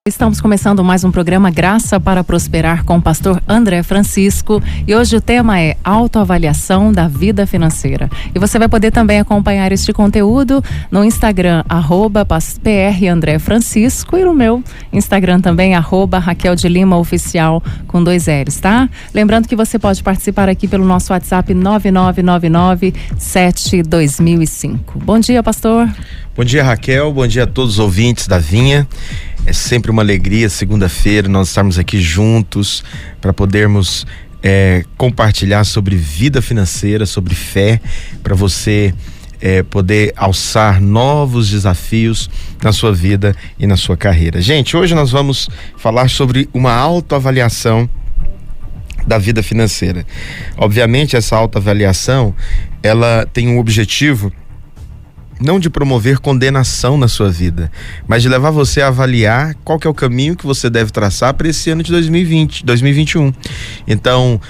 Estamos começando mais um programa Graça para Prosperar com o pastor André Francisco e hoje o tema é autoavaliação da vida financeira. E você vai poder também acompanhar este conteúdo no Instagram @PRAndréFrancisco e no meu Instagram também @Raquel de Lima Oficial com 2 L's, tá? Lembrando que você pode participar aqui pelo nosso WhatsApp 9999-72005. Bom dia, pastor. Bom dia, Raquel. Bom dia a todos os ouvintes da Vinha. É sempre uma alegria, segunda-feira, nós estarmos aqui juntos para podermos compartilhar sobre vida financeira, sobre fé, para você poder alçar novos desafios na sua vida e na sua carreira. Gente, hoje nós vamos falar sobre uma autoavaliação da vida financeira. Obviamente, essa autoavaliação, ela tem um objetivo não de promover condenação na sua vida, mas de levar você a avaliar qual que é o caminho que você deve traçar para esse ano de 2021. Então,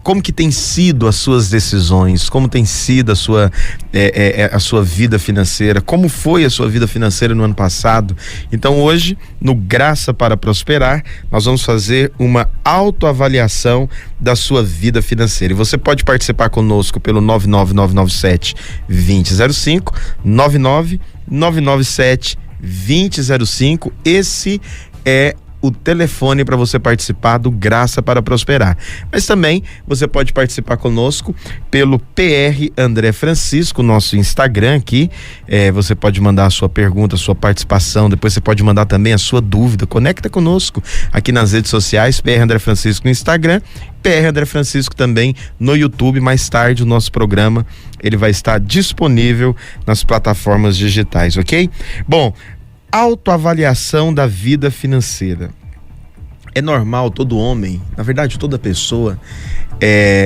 como que tem sido as suas decisões, como tem sido a sua vida financeira, como foi a sua vida financeira no ano passado. Então hoje, no Graça para Prosperar, nós vamos fazer uma autoavaliação da sua vida financeira. E você pode participar conosco pelo 99997-2005, 99997-2005. Esse é o telefone para você participar do Graça para Prosperar. Mas também você pode participar conosco pelo PR André Francisco, nosso Instagram aqui. Você pode mandar a sua pergunta, a sua participação, depois você pode mandar também a sua dúvida. Conecta conosco aqui nas redes sociais, PR André Francisco no Instagram, PR André Francisco também no YouTube. Mais tarde o nosso programa ele vai estar disponível nas plataformas digitais, ok? Bom, autoavaliação da vida financeira. É normal todo homem, na verdade toda pessoa,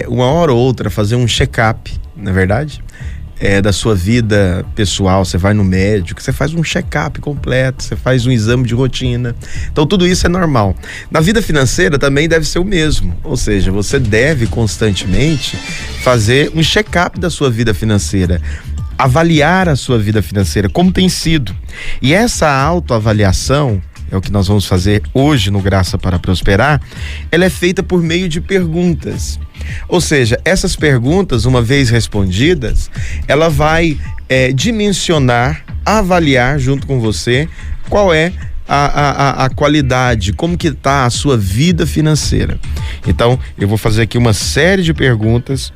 uma hora ou outra fazer um check-up, na verdade, da sua vida pessoal. Você vai no médico, você faz um check-up completo, você faz um exame de rotina. Então tudo isso é normal. Na vida financeira também deve ser o mesmo, ou seja, você deve constantemente fazer um check-up da sua vida financeira, avaliar a sua vida financeira, como tem sido. E essa autoavaliação é o que nós vamos fazer hoje no Graça para Prosperar. Ela é feita por meio de perguntas. Ou seja, essas perguntas, uma vez respondidas, ela vai dimensionar, avaliar junto com você qual é a qualidade, como que está a sua vida financeira. Então, eu vou fazer aqui uma série de perguntas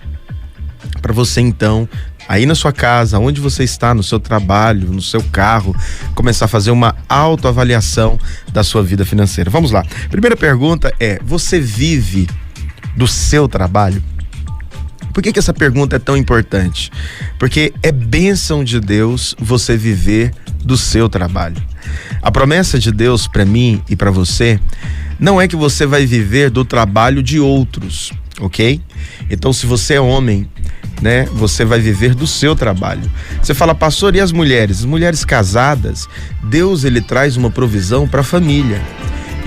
para você, então, aí na sua casa, onde você está, no seu trabalho, no seu carro, começar a fazer uma autoavaliação da sua vida financeira. Vamos lá. Primeira pergunta é: você vive do seu trabalho? Por que essa pergunta é tão importante? Porque é bênção de Deus você viver do seu trabalho. A promessa de Deus para mim e para você não é que você vai viver do trabalho de outros, ok? Então, se você é homem, né, você vai viver do seu trabalho. Você fala: pastor, e as mulheres? As mulheres casadas, Deus ele traz uma provisão para a família.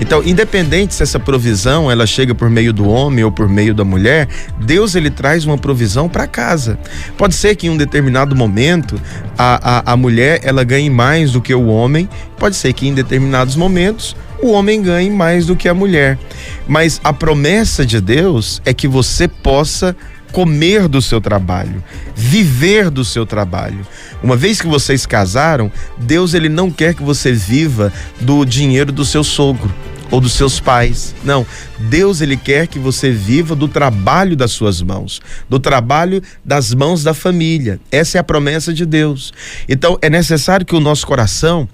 Então, independente se essa provisão ela chega por meio do homem ou por meio da mulher, Deus ele traz uma provisão para casa. Pode ser que em um determinado momento a mulher ela ganhe mais do que o homem, pode ser que em determinados momentos o homem ganhe mais do que a mulher. Mas a promessa de Deus é que você possa comer do seu trabalho, viver do seu trabalho. Uma vez que vocês casaram, Deus ele não quer que você viva do dinheiro do seu sogro ou dos seus pais. Não, Deus ele quer que você viva do trabalho das suas mãos, do trabalho das mãos da família. Essa é a promessa de Deus. Então é necessário que o nosso coração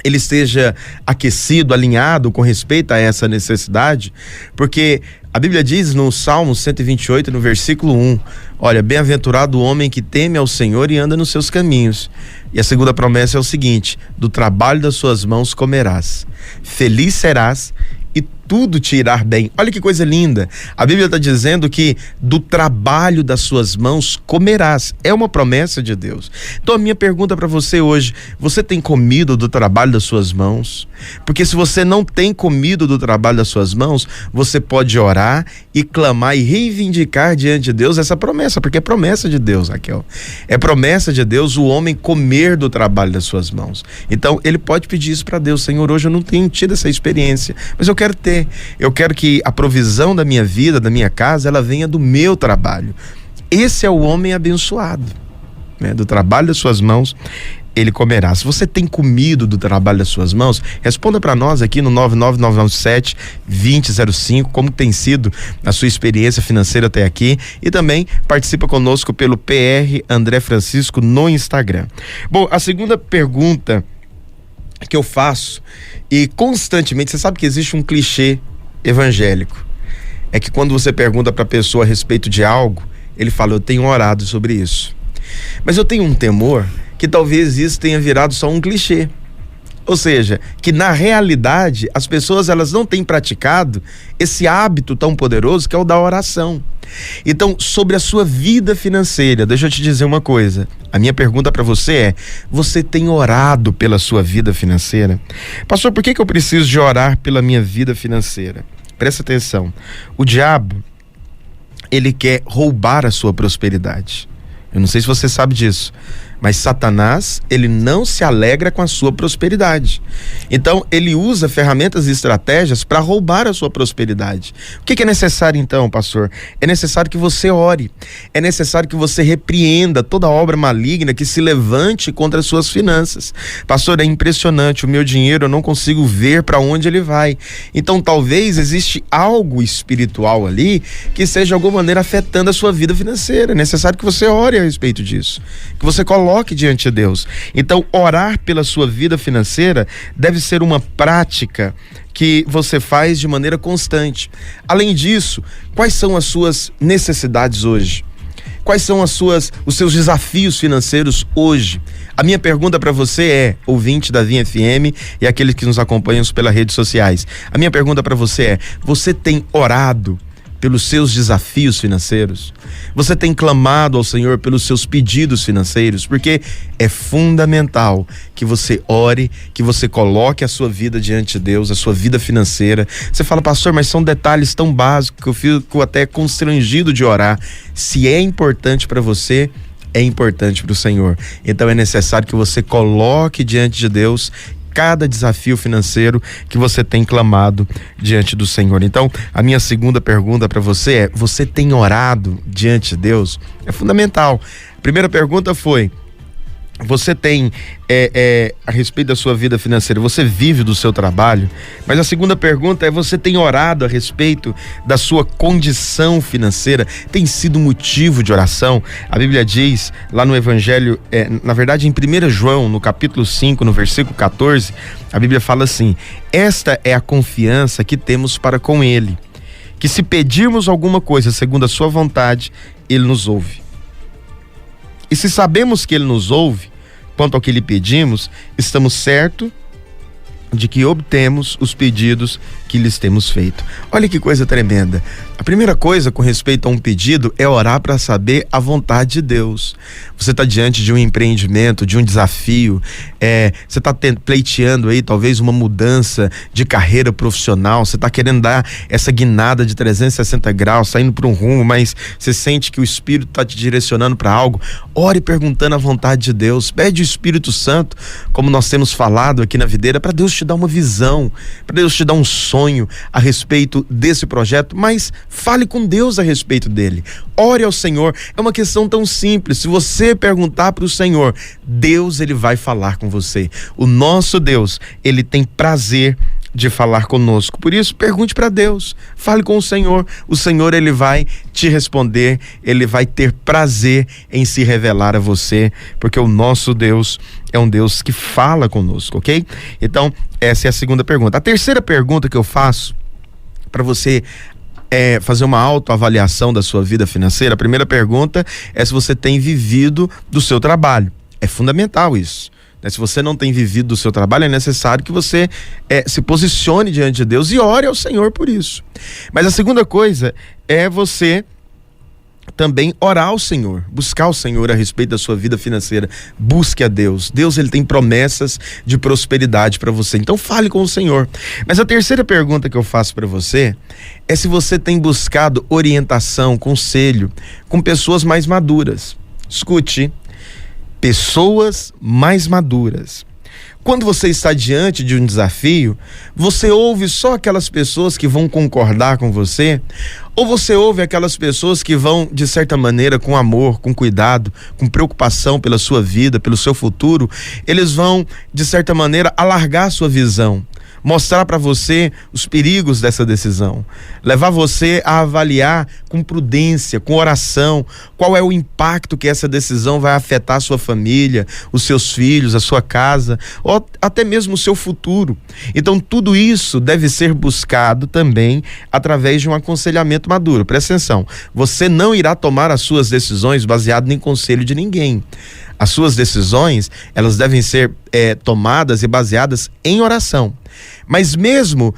ele esteja aquecido, alinhado com respeito a essa necessidade, porque a Bíblia diz no Salmo 128, no versículo 1, olha, bem-aventurado o homem que teme ao Senhor e anda nos seus caminhos. E a segunda promessa é o seguinte: do trabalho das suas mãos comerás, feliz serás e tudo te irá bem. Olha que coisa linda. A Bíblia está dizendo que do trabalho das suas mãos comerás. É uma promessa de Deus. Então a minha pergunta para você hoje: você tem comido do trabalho das suas mãos? Porque se você não tem comido do trabalho das suas mãos, você pode orar e clamar e reivindicar diante de Deus essa promessa, porque é promessa de Deus, Raquel. É promessa de Deus o homem comer do trabalho das suas mãos. Então ele pode pedir isso para Deus: Senhor, hoje eu não tenho tido essa experiência, mas eu quero ter. Eu quero que a provisão da minha vida, da minha casa, ela venha do meu trabalho. Esse é o homem abençoado, né? Do trabalho das suas mãos ele comerá. Se você tem comido do trabalho das suas mãos, responda para nós aqui no 99997-2005 como tem sido a sua experiência financeira até aqui, e também participa conosco pelo PR André Francisco no Instagram. Bom, a segunda pergunta que eu faço, e constantemente, você sabe que existe um clichê evangélico, é que quando você pergunta para a pessoa a respeito de algo, ele fala: eu tenho orado sobre isso. Mas eu tenho um temor que talvez isso tenha virado só um clichê. Ou seja, que na realidade as pessoas elas não têm praticado esse hábito tão poderoso que é o da oração. Então, sobre a sua vida financeira, deixa eu te dizer uma coisa. A minha pergunta para você é: você tem orado pela sua vida financeira? Pastor, por que eu preciso de orar pela minha vida financeira? Presta atenção. O diabo, ele quer roubar a sua prosperidade. Eu não sei se você sabe disso, mas Satanás, ele não se alegra com a sua prosperidade. Então, ele usa ferramentas e estratégias para roubar a sua prosperidade. O que é necessário então, pastor? É necessário que você ore. É necessário que você repreenda toda obra maligna que se levante contra as suas finanças. Pastor, é impressionante, o meu dinheiro eu não consigo ver para onde ele vai. Então, talvez existe algo espiritual ali que seja de alguma maneira afetando a sua vida financeira. É necessário que você ore a respeito disso, que você coloque diante de Deus. Então, orar pela sua vida financeira deve ser uma prática que você faz de maneira constante. Além disso, quais são as suas necessidades hoje? Quais são os seus desafios financeiros hoje? A minha pergunta para você é, ouvinte da Vinha FM e aqueles que nos acompanham pelas redes sociais, a minha pergunta para você é: você tem orado pelos seus desafios financeiros? Você tem clamado ao Senhor pelos seus pedidos financeiros? Porque é fundamental que você ore, que você coloque a sua vida diante de Deus, a sua vida financeira. Você fala: pastor, mas são detalhes tão básicos que eu fico até constrangido de orar. Se é importante para você, é importante para o Senhor. Então é necessário que você coloque diante de Deus cada desafio financeiro que você tem clamado diante do Senhor. Então, a minha segunda pergunta para você é: você tem orado diante de Deus? É fundamental. A primeira pergunta foi: você tem a respeito da sua vida financeira, você vive do seu trabalho? Mas a segunda pergunta é: você tem orado a respeito da sua condição financeira? Tem sido motivo de oração? A Bíblia diz lá no Evangelho, na verdade em 1 João, no capítulo 5, no versículo 14, a Bíblia fala assim: esta é a confiança que temos para com Ele, que se pedirmos alguma coisa segundo a sua vontade, Ele nos ouve. E se sabemos que Ele nos ouve, quanto ao que lhe pedimos, estamos certos de que obtemos os pedidos que lhes temos feito. Olha que coisa tremenda. A primeira coisa com respeito a um pedido é orar para saber a vontade de Deus. Você está diante de um empreendimento, de um desafio, você está pleiteando aí talvez uma mudança de carreira profissional, você está querendo dar essa guinada de 360 graus, saindo para um rumo, mas você sente que o Espírito está te direcionando para algo. Ore perguntando a vontade de Deus, pede o Espírito Santo, como nós temos falado aqui na Videira, para Deus te dar uma visão, para Deus te dar um sonho a respeito desse projeto, mas fale com Deus a respeito dele. Ore ao Senhor. É uma questão tão simples. Se você perguntar para o Senhor, Deus, ele vai falar com você. O nosso Deus, ele tem prazer de falar conosco. Por isso, pergunte para Deus, fale com o Senhor. O Senhor, ele vai te responder, ele vai ter prazer em se revelar a você, porque o nosso Deus é um Deus que fala conosco, ok? Então, essa é a segunda pergunta. A terceira pergunta que eu faço para você fazer uma autoavaliação da sua vida financeira, a primeira pergunta é se você tem vivido do seu trabalho. É fundamental isso. né? Se você não tem vivido do seu trabalho, é necessário que você se posicione diante de Deus e ore ao Senhor por isso. Mas a segunda coisa é você também orar ao Senhor, buscar o Senhor a respeito da sua vida financeira. Busque a Deus. Deus, ele tem promessas de prosperidade para você. Então fale com o Senhor. Mas a terceira pergunta que eu faço para você é se você tem buscado orientação, conselho com pessoas mais maduras. Escute, pessoas mais maduras. Quando você está diante de um desafio, você ouve só aquelas pessoas que vão concordar com você, ou você ouve aquelas pessoas que vão, de certa maneira, com amor, com cuidado, com preocupação pela sua vida, pelo seu futuro, eles vão, de certa maneira, alargar a sua visão, mostrar para você os perigos dessa decisão, levar você a avaliar com prudência, com oração, qual é o impacto que essa decisão vai afetar a sua família, os seus filhos, a sua casa, ou até mesmo o seu futuro. Então tudo isso deve ser buscado também através de um aconselhamento maduro. Presta atenção, você não irá tomar as suas decisões baseado em conselho de ninguém. As suas decisões, elas devem ser tomadas e baseadas em oração. Mas mesmo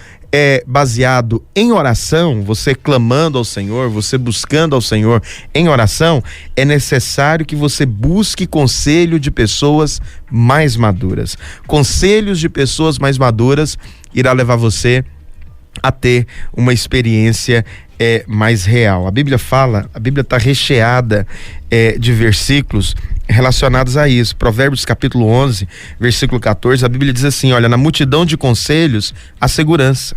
baseado em oração, você clamando ao Senhor, você buscando ao Senhor em oração, é necessário que você busque conselho de pessoas mais maduras. Conselhos de pessoas mais maduras irá levar você a ter uma experiência mais real. A Bíblia está recheada de versículos relacionados a isso. Provérbios capítulo 11, versículo 14, a Bíblia diz assim, olha, na multidão de conselhos há segurança.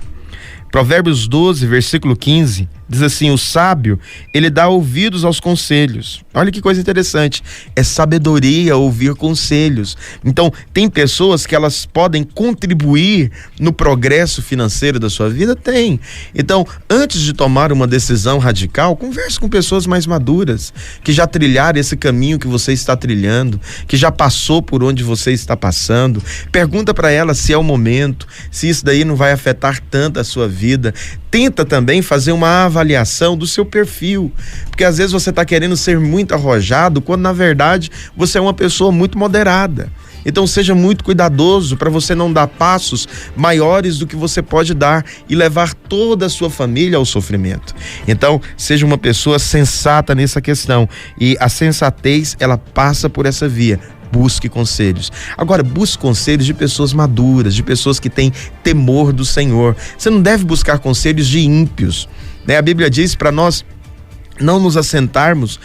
Provérbios 12, versículo 15, diz assim, o sábio, ele dá ouvidos aos conselhos. Olha que coisa interessante, é sabedoria ouvir conselhos. Então, tem pessoas que elas podem contribuir no progresso financeiro da sua vida? Tem. Então, antes de tomar uma decisão radical, converse com pessoas mais maduras, que já trilharam esse caminho que você está trilhando, que já passou por onde você está passando. Pergunta para ela se é o momento, se isso daí não vai afetar tanto a sua vida. Tenta também fazer uma avaliação do seu perfil, porque às vezes você está querendo ser muito arrojado, quando na verdade você é uma pessoa muito moderada. Então seja muito cuidadoso para você não dar passos maiores do que você pode dar e levar toda a sua família ao sofrimento. Então seja uma pessoa sensata nessa questão, e a sensatez ela passa por essa via. Busque conselhos. Agora, busque conselhos de pessoas maduras, de pessoas que têm temor do Senhor. Você não deve buscar conselhos de ímpios, né? A Bíblia diz para nós não nos assentarmos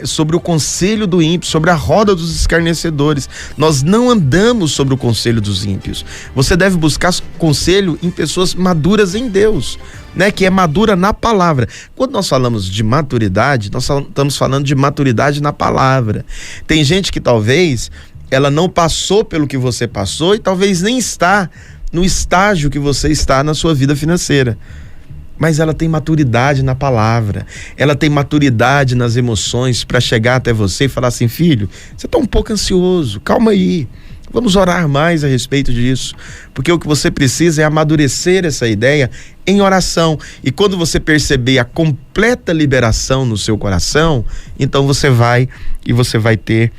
sobre o conselho do ímpio, sobre a roda dos escarnecedores. Nós não andamos sobre o conselho dos ímpios. Você deve buscar conselho em pessoas maduras em Deus, né? Que é madura na palavra. Quando nós falamos de maturidade, nós estamos falando de maturidade na palavra. Tem gente que talvez ela não passou pelo que você passou e talvez nem está no estágio que você está na sua vida financeira. Mas ela tem maturidade na palavra, ela tem maturidade nas emoções para chegar até você e falar assim, filho, você está um pouco ansioso, calma aí, vamos orar mais a respeito disso, porque o que você precisa é amadurecer essa ideia em oração, e quando você perceber a completa liberação no seu coração, então você vai ter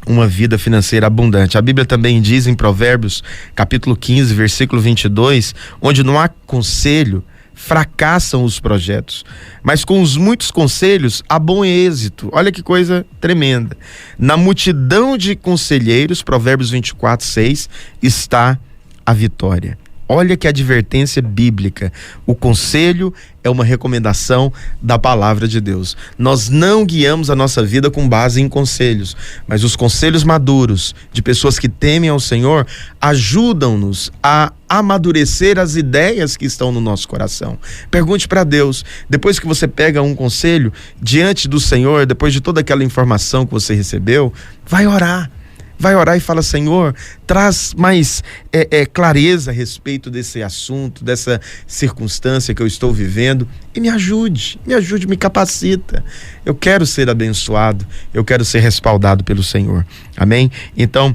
uma vida financeira abundante. A Bíblia também diz em Provérbios capítulo 15, versículo 22, onde não há conselho, fracassam os projetos, mas com os muitos conselhos há bom êxito. Olha que coisa tremenda. Na multidão de conselheiros, Provérbios 24, 6, está a vitória. Olha que advertência bíblica. O conselho é uma recomendação da palavra de Deus. Nós não guiamos a nossa vida com base em conselhos, mas os conselhos maduros de pessoas que temem ao Senhor ajudam-nos a amadurecer as ideias que estão no nosso coração. Pergunte para Deus, depois que você pega um conselho diante do Senhor, depois de toda aquela informação que você recebeu, vai orar e fala, Senhor, traz mais clareza a respeito desse assunto, dessa circunstância que eu estou vivendo, e me ajude, me capacita. Eu quero ser abençoado, eu quero ser respaldado pelo Senhor. Amém? Então,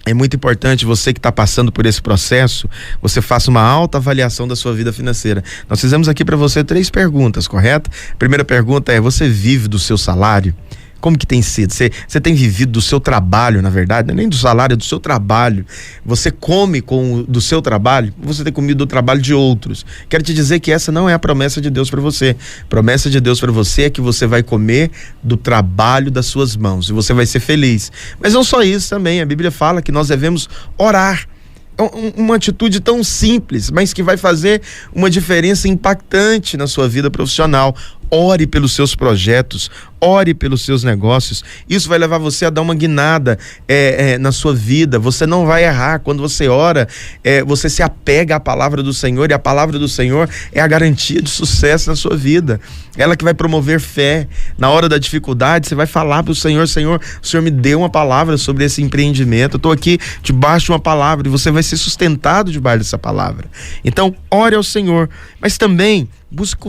é muito importante você que está passando por esse processo, você faça uma alta avaliação da sua vida financeira. Nós fizemos aqui para você 3 perguntas, correto? A primeira pergunta é, você vive do seu salário? Como que tem sido? Você tem vivido do seu trabalho, na verdade, não é nem do salário, é do seu trabalho. Você come do seu trabalho, você tem comido do trabalho de outros. Quero te dizer que essa não é a promessa de Deus para você. A promessa de Deus para você é que você vai comer do trabalho das suas mãos e você vai ser feliz. Mas não só isso também, a Bíblia fala que nós devemos orar. Uma atitude tão simples, mas que vai fazer uma diferença impactante na sua vida profissional. Ore pelos seus projetos, ore pelos seus negócios. Isso vai levar você a dar uma guinada na sua vida. Você não vai errar. Quando você ora, você se apega à palavra do Senhor, e a palavra do Senhor é a garantia de sucesso na sua vida. Ela que vai promover fé. Na hora da dificuldade, você vai falar para o Senhor: Senhor, o Senhor me deu uma palavra sobre esse empreendimento, eu estou aqui debaixo de uma palavra, e você vai ser sustentado debaixo dessa palavra. Então, ore ao Senhor, mas também busque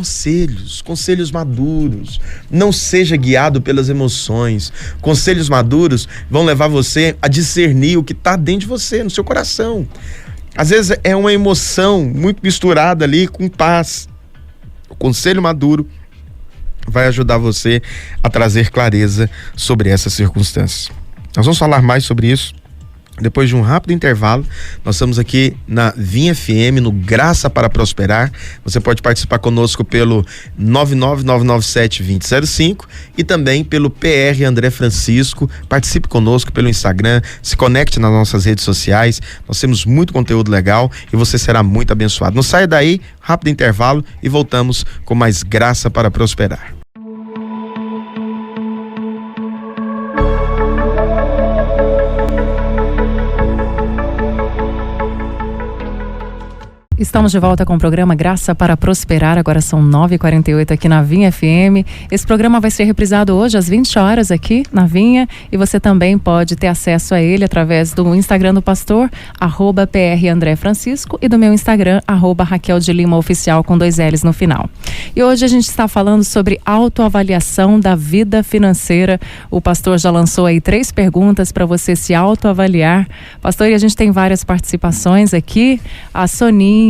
conselhos maduros. Não seja guiado pelas emoções. Conselhos maduros vão levar você a discernir o que está dentro de você, no seu coração. Às vezes é uma emoção muito misturada ali com paz. O conselho maduro vai ajudar você a trazer clareza sobre essas circunstâncias. Nós vamos falar mais sobre isso depois de um rápido intervalo. Nós estamos aqui na Vinha FM, no Graça para Prosperar. Você pode participar conosco pelo 99997-2005 e também pelo PR André Francisco. Participe conosco pelo Instagram, se conecte nas nossas redes sociais. Nós temos muito conteúdo legal e você será muito abençoado. Não saia daí, rápido intervalo e voltamos com mais Graça para Prosperar. Estamos de volta com o programa Graça para Prosperar. Agora são 9h48 aqui na Vinha FM. Esse programa vai ser reprisado hoje às 20 horas aqui na Vinha, e você também pode ter acesso a ele através do Instagram do pastor, @PR André Francisco, e do meu Instagram, @Raquel de Lima Oficial, com 2 L's no final. E hoje a gente está falando sobre autoavaliação da vida financeira. O pastor já lançou aí 3 perguntas para você se autoavaliar. Pastor, e a gente tem várias participações aqui. A Soninha,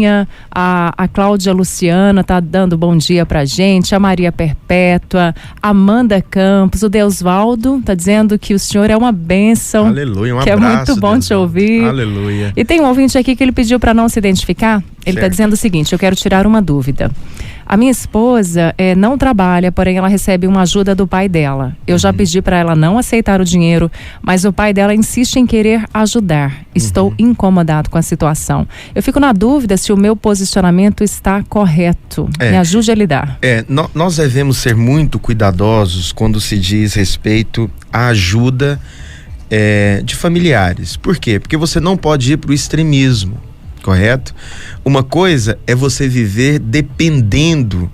a Cláudia Luciana tá dando bom dia pra gente, a Maria Perpétua, Amanda Campos, o Deusvaldo tá dizendo que o senhor é uma bênção. Aleluia, um que abraço, é muito bom Deus, te ouvir. Aleluia. E tem um ouvinte aqui que ele pediu para não se identificar. Ele tá dizendo o seguinte: eu quero tirar uma dúvida. A minha esposa não trabalha, porém ela recebe uma ajuda do pai dela. Eu já pedi para ela não aceitar o dinheiro, mas o pai dela insiste em querer ajudar. Estou incomodado com a situação. Eu fico na dúvida se o meu posicionamento está correto. Me ajude a lidar. Nós devemos ser muito cuidadosos quando se diz respeito à ajuda de familiares. Por quê? Porque você não pode ir para o extremismo. Correto? Uma coisa é você viver dependendo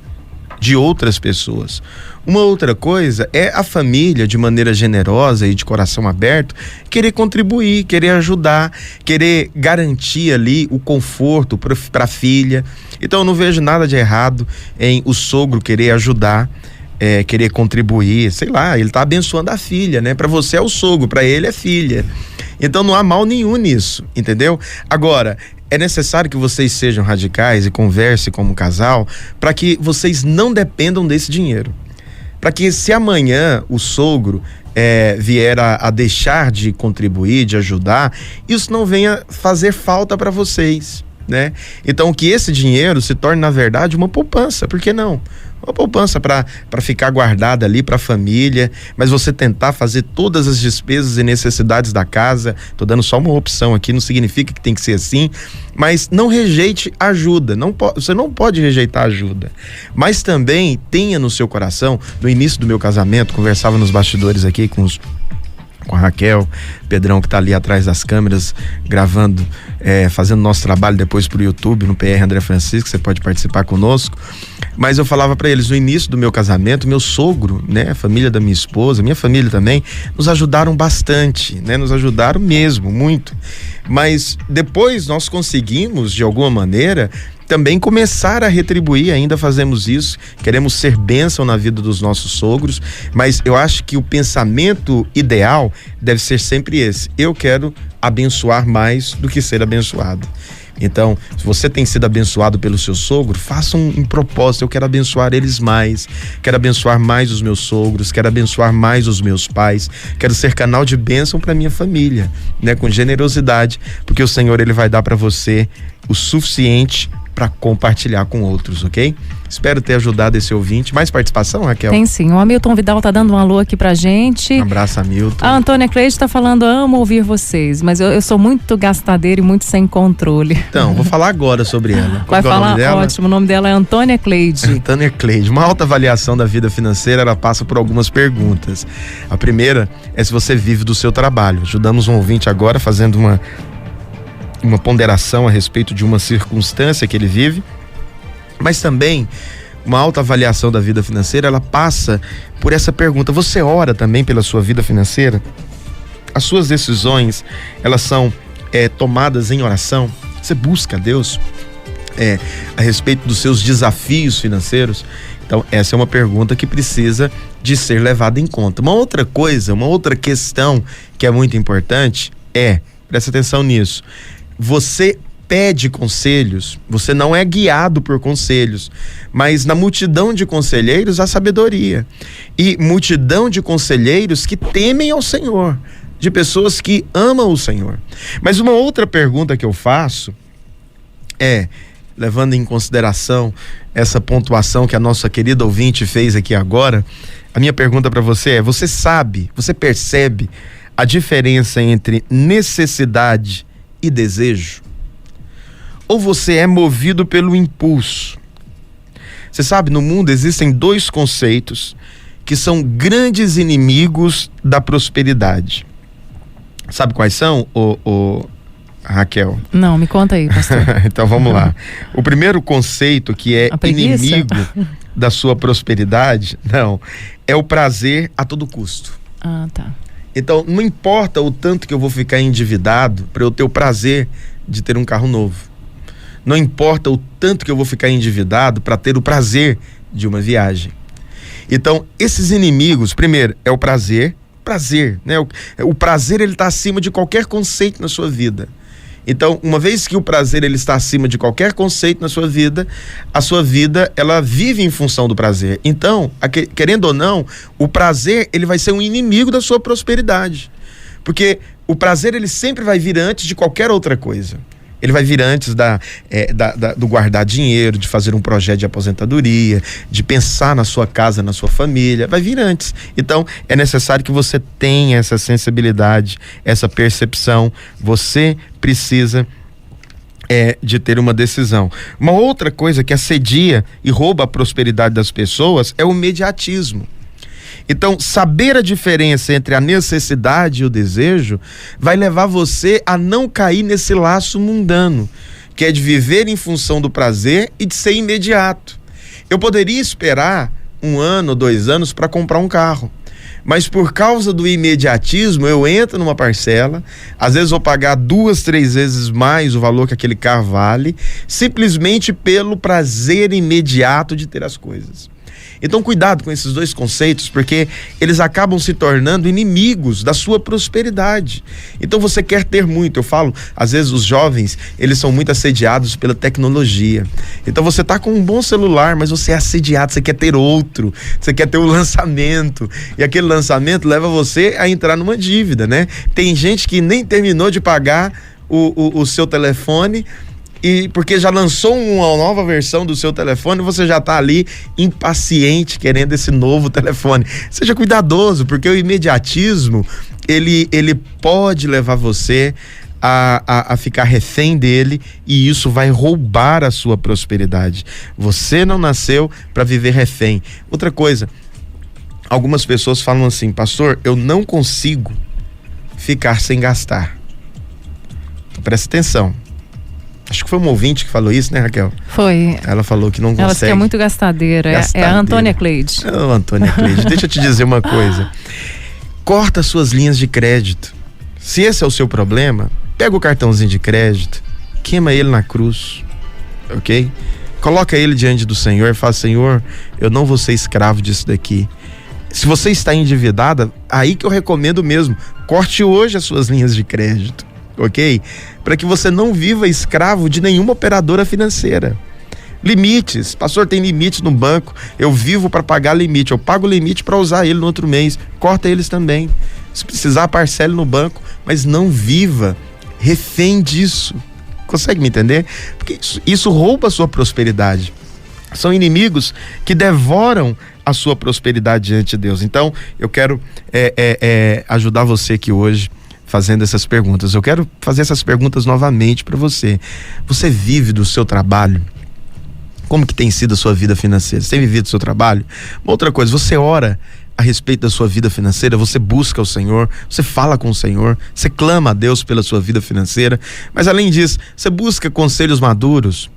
de outras pessoas. Uma outra coisa é a família, de maneira generosa e de coração aberto, querer contribuir, querer ajudar, querer garantir ali o conforto para a filha. Então eu não vejo nada de errado em o sogro querer ajudar, querer contribuir, sei lá, ele está abençoando a filha, né? Para você é o sogro, para ele é filha. Então não há mal nenhum nisso, entendeu? Agora, é necessário que vocês sejam radicais e conversem como casal para que vocês não dependam desse dinheiro. Para que se amanhã o sogro vier a deixar de contribuir, de ajudar, isso não venha fazer falta para vocês, né? Então que esse dinheiro se torne, na verdade, uma poupança. Por que não? Uma poupança para ficar guardada ali para a família, mas você tentar fazer todas as despesas e necessidades da casa. Tô dando só uma opção aqui, não significa que tem que ser assim, mas não rejeite ajuda. Você não pode rejeitar ajuda, mas também tenha no seu coração. No início do meu casamento, conversava nos bastidores aqui com a Raquel, Pedrão, que tá ali atrás das câmeras gravando, fazendo nosso trabalho depois pro YouTube, no PR André Francisco. Você pode participar conosco. Mas eu falava para eles, no início do meu casamento, meu sogro, né, a família da minha esposa, minha família também, nos ajudaram bastante, né, nos ajudaram mesmo, muito. Mas depois nós conseguimos, de alguma maneira, também começar a retribuir. Ainda fazemos isso, queremos ser bênção na vida dos nossos sogros, mas eu acho que o pensamento ideal deve ser sempre esse: eu quero abençoar mais do que ser abençoado. Então, se você tem sido abençoado pelo seu sogro, faça um propósito: eu quero abençoar eles mais, quero abençoar mais os meus sogros, quero abençoar mais os meus pais, quero ser canal de bênção para minha família, né? Com generosidade, porque o Senhor, ele vai dar para você o suficiente para compartilhar com outros, ok? Espero ter ajudado esse ouvinte. Mais participação, Raquel? Tem sim. O Hamilton Vidal tá dando um alô aqui pra gente. Um abraço, Hamilton. A Antônia Cleide tá falando: amo ouvir vocês, mas eu sou muito gastadeira e muito sem controle. Então, vou falar agora sobre ela. Vai falar? Ótimo. O nome dela é Antônia Cleide. Antônia Cleide. Uma alta avaliação da vida financeira, ela passa por algumas perguntas. A primeira é se você vive do seu trabalho. Ajudamos um ouvinte agora fazendo uma ponderação a respeito de uma circunstância que ele vive, mas também uma alta avaliação da vida financeira, ela passa por essa pergunta: você ora também pela sua vida financeira? As suas decisões, elas são tomadas em oração? Você busca a Deus a respeito dos seus desafios financeiros? Então, essa é uma pergunta que precisa de ser levada em conta. Uma outra coisa, uma outra questão que é muito importante presta atenção nisso: você pede conselhos, você não é guiado por conselhos, mas na multidão de conselheiros há sabedoria, e multidão de conselheiros que temem ao Senhor, de pessoas que amam o Senhor. Mas uma outra pergunta que eu faço levando em consideração essa pontuação que a nossa querida ouvinte fez aqui agora, a minha pergunta para você é: você percebe a diferença entre necessidade e desejo? Ou você é movido pelo impulso? Você sabe, no mundo existem dois conceitos que são grandes inimigos da prosperidade. Sabe quais são, Raquel? Não, me conta aí, pastor. Então vamos lá. O primeiro conceito que é inimigo da sua prosperidade, é o prazer a todo custo. Ah, tá. Então, não importa o tanto que eu vou ficar endividado para eu ter o prazer de ter um carro novo. Não importa o tanto que eu vou ficar endividado para ter o prazer de uma viagem. Então, esses inimigos, primeiro, é o prazer, né? O prazer, ele está acima de qualquer conceito na sua vida. Então, uma vez que o prazer, ele está acima de qualquer conceito na sua vida, a sua vida, ela vive em função do prazer. Então, querendo ou não, o prazer, ele vai ser um inimigo da sua prosperidade. Porque o prazer, ele sempre vai vir antes de qualquer outra coisa. Ele vai vir antes do guardar dinheiro, de fazer um projeto de aposentadoria, de pensar na sua casa, na sua família. Vai vir antes. Então, é necessário que você tenha essa sensibilidade, essa percepção. Você precisa de ter uma decisão. Uma outra coisa que assedia e rouba a prosperidade das pessoas é o imediatismo. Então, saber a diferença entre a necessidade e o desejo vai levar você a não cair nesse laço mundano, que é de viver em função do prazer e de ser imediato. Eu poderia esperar 1 ano, 2 anos para comprar um carro, mas por causa do imediatismo eu entro numa parcela, às vezes vou pagar 2, 3 vezes mais o valor que aquele carro vale, simplesmente pelo prazer imediato de ter as coisas. Então, cuidado com esses dois conceitos, porque eles acabam se tornando inimigos da sua prosperidade. Então, você quer ter muito. Eu falo, às vezes os jovens, eles são muito assediados pela tecnologia. Então, você tá com um bom celular, mas você é assediado, você quer ter outro, você quer ter o lançamento. E aquele lançamento leva você a entrar numa dívida, né? Tem gente que nem terminou de pagar o seu telefone, e porque já lançou uma nova versão do seu telefone, você já está ali impaciente, querendo esse novo telefone. Seja cuidadoso, porque o imediatismo, ele pode levar você a ficar refém dele, e isso vai roubar a sua prosperidade. Você não nasceu para viver refém. Outra coisa, algumas pessoas falam assim: pastor, eu não consigo ficar sem gastar. Então, presta atenção. Acho que foi um ouvinte que falou isso, né, Raquel? Foi. Ela falou que não consegue. Ela disse que é muito gastadeira. É a Antônia Cleide. Antônia Cleide, deixa eu te dizer uma coisa. Corta suas linhas de crédito. Se esse é o seu problema, pega o cartãozinho de crédito, queima ele na cruz, ok? Coloca ele diante do Senhor e fala: Senhor, eu não vou ser escravo disso daqui. Se você está endividada, aí que eu recomendo mesmo, corte hoje as suas linhas de crédito. ok? Para que você não viva escravo de nenhuma operadora financeira. Limites, pastor, tem limite no banco, eu vivo para pagar limite, eu pago limite para usar ele no outro mês, corta eles também. Se precisar, parcele no banco, mas não viva refém disso. Consegue me entender? Porque isso rouba a sua prosperidade. São inimigos que devoram a sua prosperidade diante de Deus. Então, eu quero ajudar você aqui hoje fazendo essas perguntas. Eu quero fazer essas perguntas novamente para você. Você vive do seu trabalho? Como que tem sido a sua vida financeira? Você tem vivido do seu trabalho? Uma outra coisa, você ora a respeito da sua vida financeira, você busca o Senhor, você fala com o Senhor, você clama a Deus pela sua vida financeira, mas além disso, você busca conselhos maduros?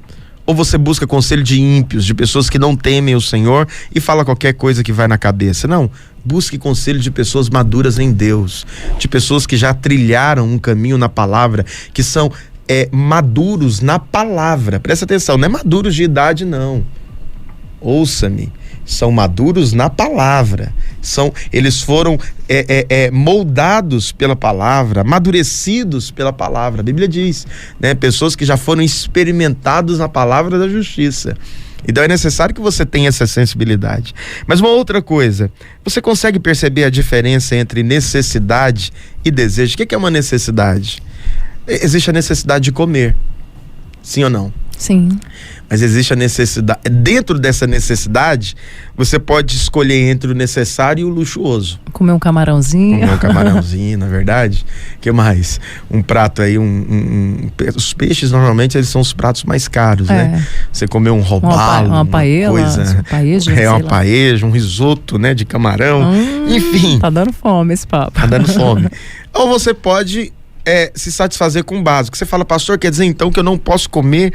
Ou você busca conselho de ímpios, de pessoas que não temem o Senhor e fala qualquer coisa que vai na cabeça? Não, busque conselho de pessoas maduras em Deus, de pessoas que já trilharam um caminho na palavra, que são maduros na palavra. Presta atenção, não é maduros de idade não. Ouça-me, são maduros na palavra. Eles foram moldados pela palavra, amadurecidos pela palavra. A Bíblia diz, né? Pessoas que já foram experimentados na palavra da justiça. Então é necessário que você tenha essa sensibilidade. Mas uma outra coisa, você consegue perceber a diferença entre necessidade e desejo? O que é uma necessidade? Existe a necessidade de comer, sim ou não? Sim. Mas existe a necessidade, dentro dessa necessidade, você pode escolher entre o necessário e o luxuoso. Comer um camarãozinho. Comer um camarãozinho, na verdade. O que mais? Um prato aí, os peixes normalmente eles são os pratos mais caros, né? Você comer um robalo, uma paella, uma paella, um risoto, né, de camarão, enfim. Tá dando fome esse papo. Tá dando fome. Ou você pode se satisfazer com o básico. Você fala, pastor, quer dizer então que eu não posso comer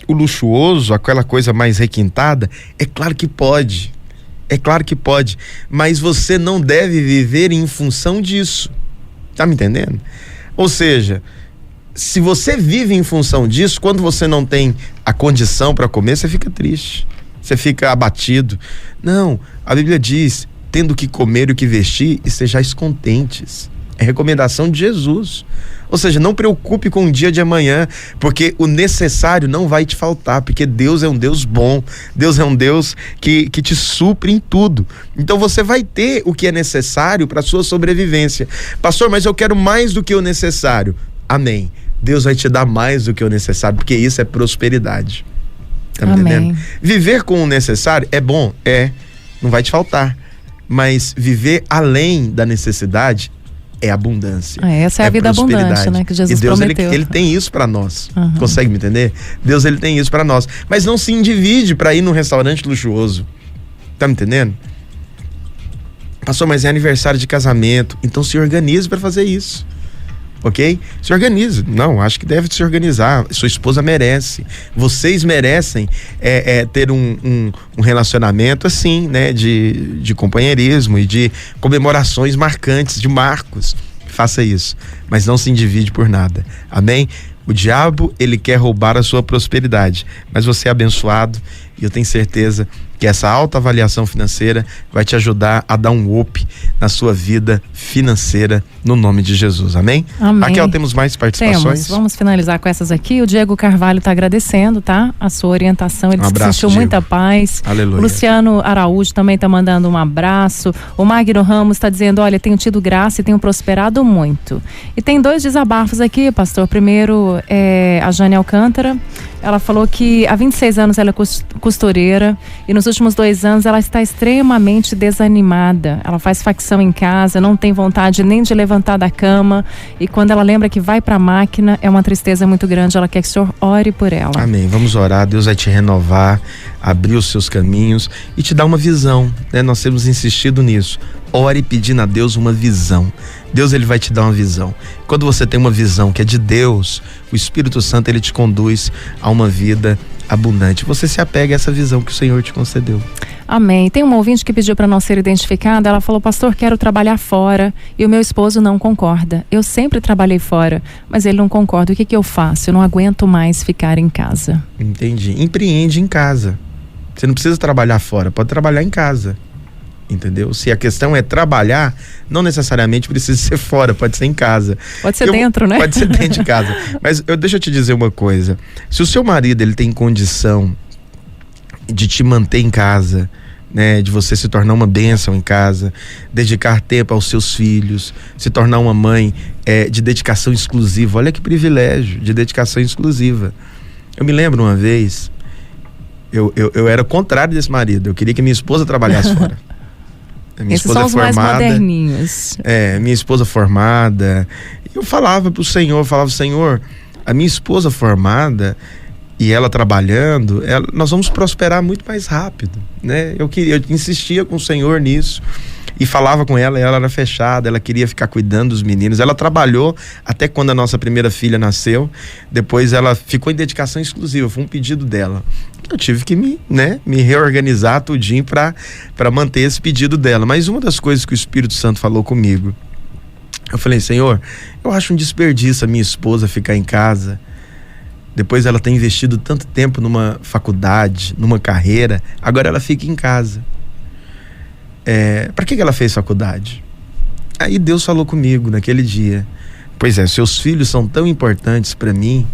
o luxuoso, aquela coisa mais requintada? É claro que pode. É claro que pode. Mas você não deve viver em função disso. Tá me entendendo? Ou seja, se você vive em função disso, quando você não tem a condição para comer, você fica triste. Você fica abatido. Não, a Bíblia diz, tendo o que comer e o que vestir, estejais contentes. É recomendação de Jesus. Ou seja, não preocupe com o dia de amanhã, porque o necessário não vai te faltar, porque Deus é um Deus bom, Deus é um Deus que te supre em tudo. Então você vai ter o que é necessário para a sua sobrevivência. Pastor, mas eu quero mais do que o necessário. Amém. Deus vai te dar mais do que o necessário, porque isso é prosperidade. Tá me entendendo? Viver com o necessário é bom, não vai te faltar. Mas viver além da necessidade é abundância. Essa é a vida abundante, né? Que Jesus prometeu. E Deus, ele tem isso para nós. Consegue me entender? Deus, ele tem isso para nós. Mas não se endivide para ir num restaurante luxuoso. Tá me entendendo? Pastor, mas é aniversário de casamento. Então se organize para fazer isso. Ok? Se organize. Não, acho que deve se organizar. Sua esposa merece. Vocês merecem ter um relacionamento assim, né? De companheirismo e de comemorações marcantes, de marcos. Faça isso. Mas não se endivide por nada. Amém? O diabo, ele quer roubar a sua prosperidade. Mas você é abençoado e eu tenho certeza que essa autoavaliação financeira vai te ajudar a dar um up na sua vida financeira, no nome de Jesus, amém? Amém. Raquel, temos mais participações? Vamos finalizar com essas aqui. O Diego Carvalho está agradecendo, tá? A sua orientação, ele abraço, sentiu Diego. muita paz. Aleluia. O Luciano Araújo também está mandando um abraço. O Magno Ramos está dizendo, olha, tenho tido graça e tenho prosperado muito. E tem 2 desabafos aqui, pastor. Primeiro, a Jane Alcântara. Ela falou que há 26 anos ela é costureira e nos últimos 2 anos ela está extremamente desanimada. Ela faz facção em casa, não tem vontade nem de levantar da cama e quando ela lembra que vai para a máquina é uma tristeza muito grande. Ela quer que o senhor ore por ela. Amém, vamos orar. Deus vai te renovar, abrir os seus caminhos e te dar uma visão, né? Nós temos insistido nisso. Ore pedindo a Deus uma visão. Deus, ele vai te dar uma visão. Quando você tem uma visão que é de Deus, o Espírito Santo, ele te conduz a uma vida abundante. Você se apega a essa visão que o Senhor te concedeu. Amém. Tem uma ouvinte que pediu para não ser identificada. Ela falou, pastor, quero trabalhar fora e o meu esposo não concorda. Eu sempre trabalhei fora, mas ele não concorda. O que eu faço? Eu não aguento mais ficar em casa. Entendi. Empreende em casa. Você não precisa trabalhar fora, pode trabalhar em casa. entendeu? Se a questão é trabalhar, não necessariamente precisa ser fora, pode ser em casa. Pode ser dentro, né? Pode ser dentro de casa. Mas deixa eu te dizer uma coisa. Se o seu marido ele tem condição de te manter em casa, né, de você se tornar uma bênção em casa, dedicar tempo aos seus filhos, se tornar uma mãe de dedicação exclusiva. Olha que privilégio, de dedicação exclusiva. Eu me lembro uma vez, eu era o contrário desse marido. Eu queria que minha esposa trabalhasse fora. Minha Esses esposa são os formada, mais moderninhos. Minha esposa formada. Eu falava pro Senhor, Senhor, a minha esposa formada e ela trabalhando, nós vamos prosperar muito mais rápido, né? Eu insistia com o Senhor nisso e falava com ela, ela era fechada, ela queria ficar cuidando dos meninos. Ela trabalhou até quando a nossa primeira filha nasceu, depois ela ficou em dedicação exclusiva, foi um pedido dela. Eu tive que me reorganizar tudinho para manter esse pedido dela. Mas uma das coisas que o Espírito Santo falou comigo, eu falei, Senhor, eu acho um desperdício a minha esposa ficar em casa. Depois ela tem investido tanto tempo numa faculdade, numa carreira, agora ela fica em casa. Para que ela fez faculdade? Aí Deus falou comigo naquele dia, pois seus filhos são tão importantes para mim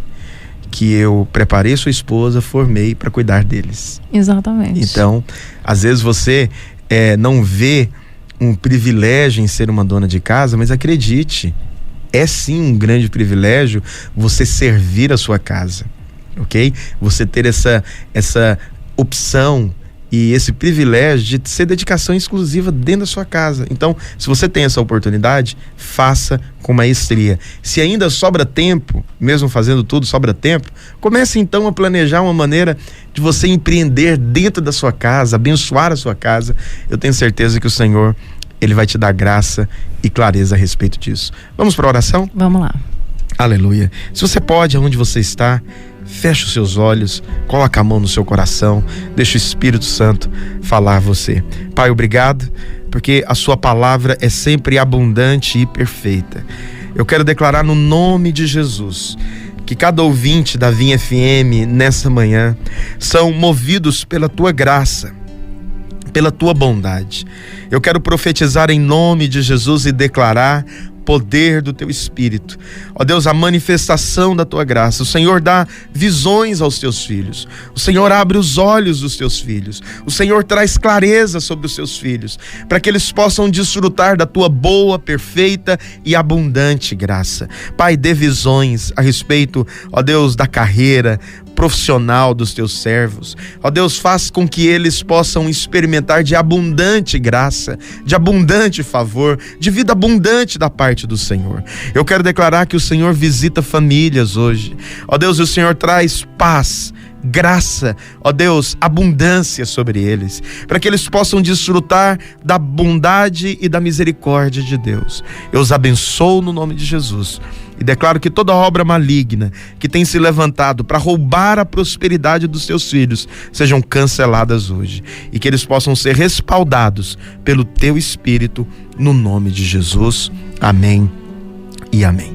que eu preparei sua esposa, formei para cuidar deles. Exatamente. Então, às vezes você não vê um privilégio em ser uma dona de casa, mas acredite, é sim um grande privilégio você servir a sua casa, ok? Você ter essa opção e esse privilégio de ser dedicação exclusiva dentro da sua casa. Então, se você tem essa oportunidade, faça com maestria. Se ainda sobra tempo, mesmo fazendo tudo, sobra tempo, comece então a planejar uma maneira de você empreender dentro da sua casa, abençoar a sua casa. Eu tenho certeza que o Senhor, Ele vai te dar graça e clareza a respeito disso. Vamos para a oração? Vamos lá. Aleluia. Se você pode, aonde você está, feche os seus olhos, coloca a mão no seu coração, deixa o Espírito Santo falar a você. Pai, obrigado, porque a sua palavra é sempre abundante e perfeita. Eu quero declarar no nome de Jesus que cada ouvinte da Vinha FM nessa manhã são movidos pela tua graça, pela tua bondade. Eu quero profetizar em nome de Jesus e declarar poder do teu Espírito. Ó Deus, a manifestação da tua graça. O Senhor dá visões aos teus filhos. O Senhor abre os olhos dos teus filhos. O Senhor traz clareza sobre os seus filhos, para que eles possam desfrutar da tua boa, perfeita e abundante graça. Pai, dê visões a respeito, ó Deus, da carreira profissional dos teus servos. Ó Deus, faz com que eles possam experimentar de abundante graça, de abundante favor, de vida abundante da parte do Senhor. Eu quero declarar que o Senhor visita famílias hoje. Ó Deus, o Senhor traz paz, graça, ó Deus, abundância sobre eles, para que eles possam desfrutar da bondade e da misericórdia de Deus. Eu os abençoo no nome de Jesus e declaro que toda obra maligna que tem se levantado para roubar a prosperidade dos seus filhos sejam canceladas hoje e que eles possam ser respaldados pelo teu Espírito no nome de Jesus. Amém e amém.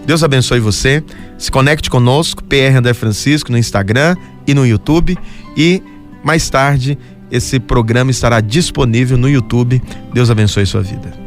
Deus abençoe você. Se conecte conosco, PR André Francisco no Instagram e no YouTube, e mais tarde esse programa estará disponível no YouTube. Deus abençoe sua vida.